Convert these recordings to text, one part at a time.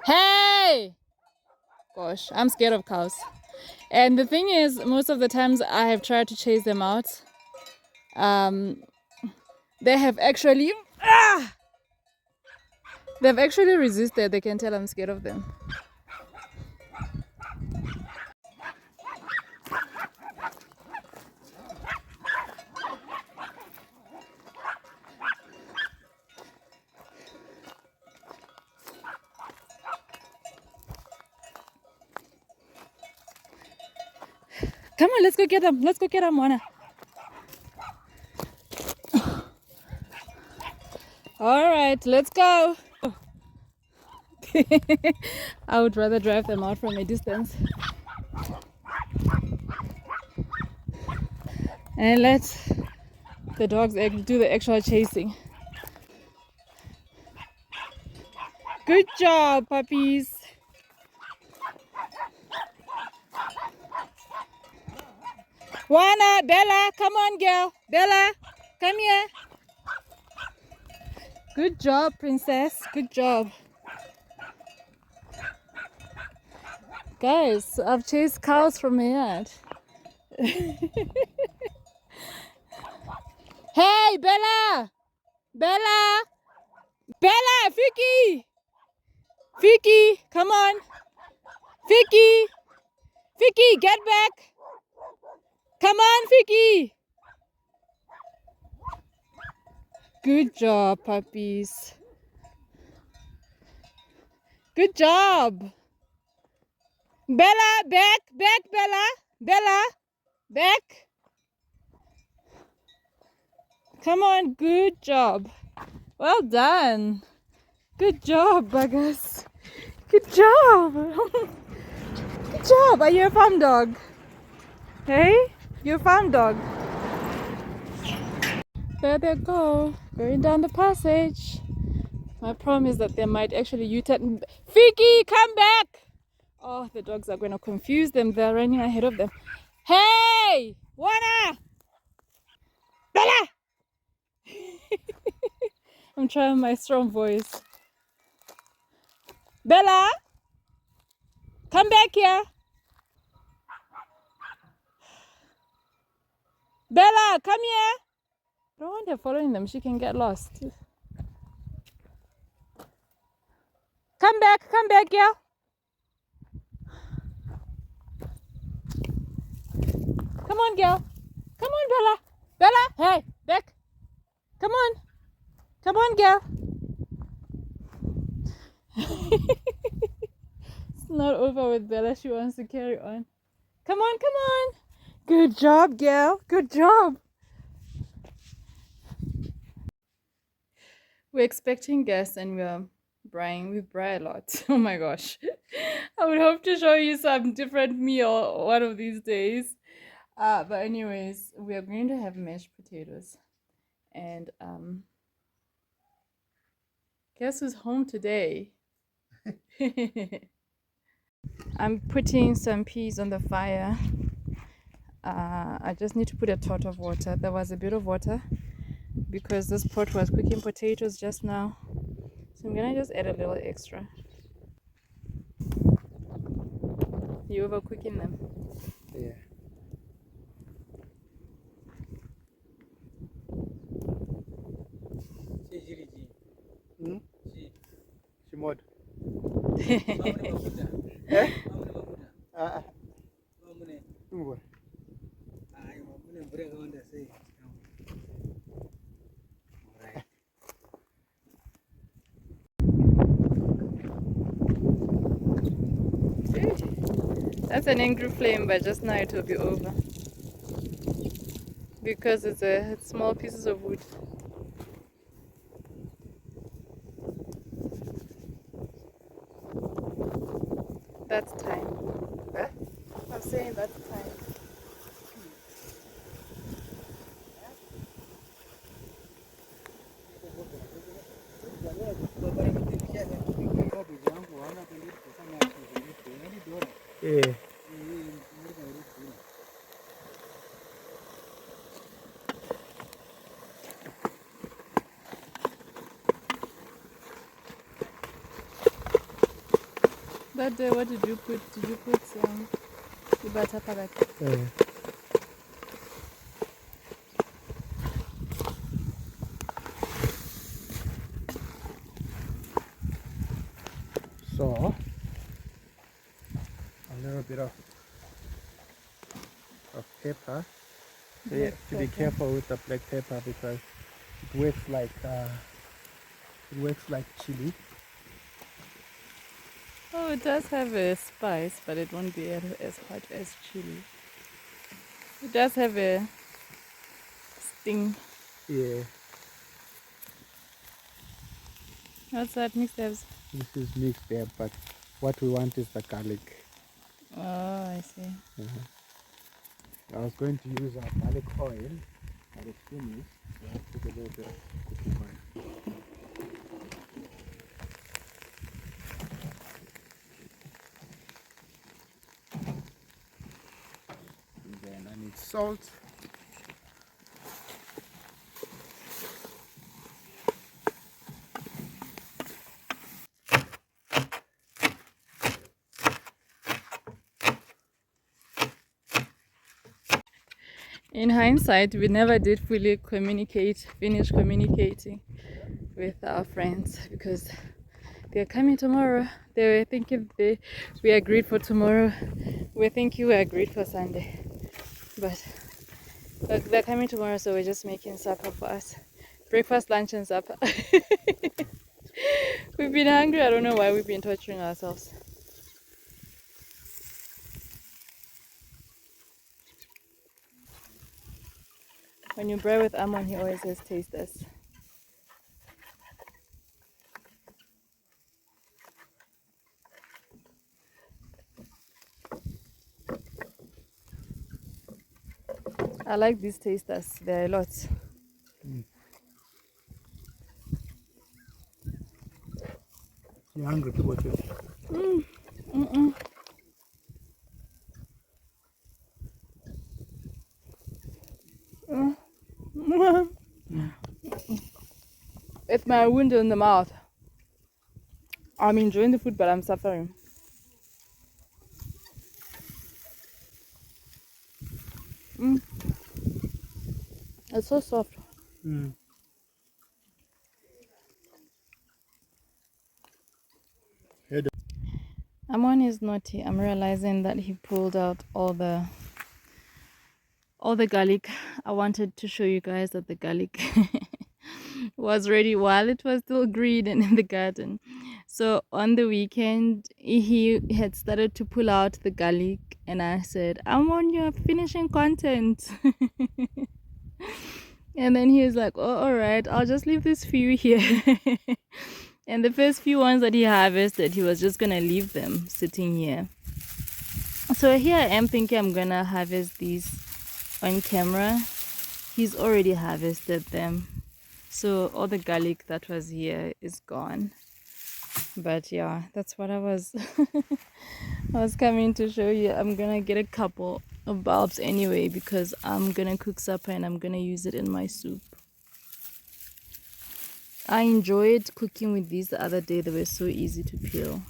Hey! Gosh, I'm scared of cows. And the thing is, most of the times I have tried to chase them out. They have actually... They've actually resisted. They can tell I'm scared of them. Come on, let's go get them. Let's go get them, Mona. All right, let's go. I would rather drive them out from a distance. And let the dogs do the actual chasing. Good job, puppies. Juana, Bella, come on, girl. Bella, come here. Good job, princess. Good job. Guys, I've chased cows from my yard. Hey, Bella! Bella! Bella! Vicky! Vicky, come on! Vicky! Vicky, get back! Come on, Vicky! Good job, puppies. Good job. Bella, back, Bella. Bella, back. Come on, good job. Well done. Good job, buggers. Good job. Good job. Are you a farm dog? Hey, you're a farm dog. There they go, going down the passage. My problem is that they might actually U-turn. Vicky, come back! Oh, the dogs are going to confuse them. They're running ahead of them. Hey! Juana! Bella! I'm trying my strong voice. Bella! Come back here! Bella, come here! I don't want her following them. She can get lost. Come back, girl! Come on, girl! Come on, Bella! Bella! Hey, back! Come on! Come on, girl! It's not over with Bella. She wants to carry on. Come on, come on! Good job, girl! Good job! We're expecting guests and we're braaiing. We braai a lot. Oh my gosh. I would hope to show you some different meal one of these days. But anyways, we are going to have mashed potatoes. And guess who's home today? I'm putting some peas on the fire. I just need to put a tot of water. There was a bit of water because this pot was cooking potatoes just now. So I'm gonna just add a little extra. You overcooking them? Yeah. Shimod. That's an angry flame, but just now it will be over because it's small pieces of wood. That's time. Eh? I'm saying that's time. Yeah. That day, what did you put? Did you put butter parak? So a little bit of pepper. So you have to be careful with the black pepper because it works like chili. Oh, it does have a spice, but it won't be as hot as chili. It does have a sting. Yeah. What's that, mixed herbs? This is mixed there, but what we want is the garlic. Oh, I see. I was going to use our garlic oil, but it's finished. So I have to put a little bit of cooking oil. And then I need salt. In hindsight, we never did fully finish communicating with our friends because they're coming tomorrow. They were thinking we agreed for tomorrow. We're thinking we agreed for Sunday. But they're coming tomorrow, so we're just making supper for us. Breakfast, lunch, and supper. We've been hungry. I don't know why we've been torturing ourselves. When you braai with Amon, he always says, taste this. I like these tasters. There are lots. You're hungry to go to? It's my wound in the mouth. I'm enjoying the food, but I'm suffering. It's so soft. Amon is naughty. I'm realizing that he pulled out all the garlic. I wanted to show you guys that the garlic was ready while it was still green and in the garden. So on the weekend, he had started to pull out the garlic, and I said, Amon, you're finishing content. And then he was like, oh, all right, I'll just leave this few here. And the first few ones that he harvested, he was just gonna leave them sitting here. So here I am thinking I'm gonna harvest these on camera. He's already harvested them, so all the garlic that was here is gone. But yeah, that's what I was I was coming to show you. I'm gonna get a couple of bulbs anyway because I'm gonna cook supper and I'm gonna use it in my soup. I enjoyed cooking with these the other day. They were so easy to peel.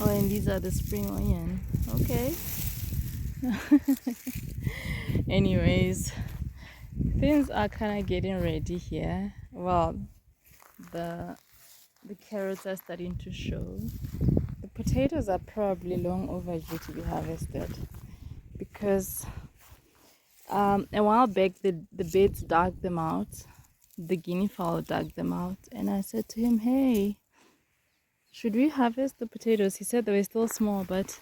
Oh, and these are the spring onion. Okay. Anyways, things are kind of getting ready here. Well, the carrots are starting to show. The potatoes are probably long overdue to be harvested because a while back the birds dug them out. The guinea fowl dug them out, and I said to him, hey, should we harvest the potatoes? He said they were still small, but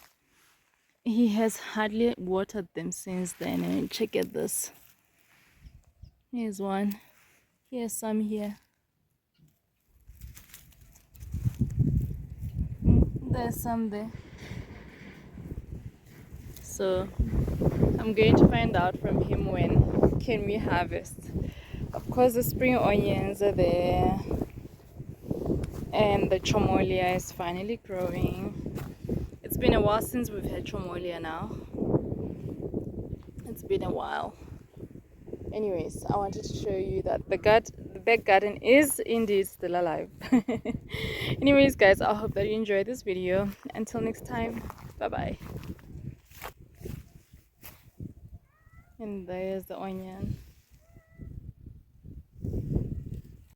he has hardly watered them since then. And check at this. Here's one. Here's some here. There's some there. So I'm going to find out from him when can we harvest. Of course, the spring onions are there, and the chomolia is finally growing. It's been a while since we've had chomolia now. It's been a while. Anyways, I wanted to show you that the back garden is indeed still alive. Anyways, guys, I hope that you enjoyed this video. Until next time, bye bye. And there's the onion.